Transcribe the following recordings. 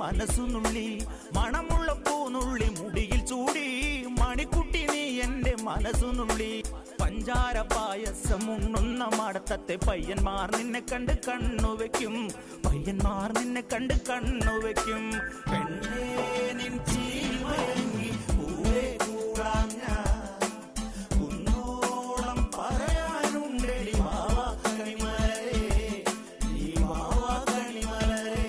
മനസ്സുനുള്ളി മണമുള്ള പൂനുള്ളി മുടിയിൽ ചൂടി മണിക്കുട്ടി നീ എന്റെ മനസ്സുനുള്ളി പഞ്ചാര പായസം ഉണ്ണുന്ന മടത്തത്തെ പയ്യന്മാർ നിന്നെ കണ്ട് കണ്ണുവെക്കും പയ്യന്മാർ നിന്നെ കണ്ട് കണ്ണുവെക്കും പെണ്ണേ നിൻ ചീമയങ്ങി പൂവേ കൂടാം ഞാൻ കുന്നോളം പറയാനുണ്ടടി വാവാ കണിമലരേ നീ വാവാ കണിമലരേ.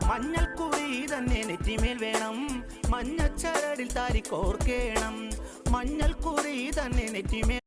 മഞ്ഞൾക്കുറി തന്നെ നെറ്റിമേൽ വേണം മഞ്ഞച്ചരടിൽ താരി കോർക്കേണം മഞ്ഞൾക്കുറി തന്നെ നെറ്റിമേൽ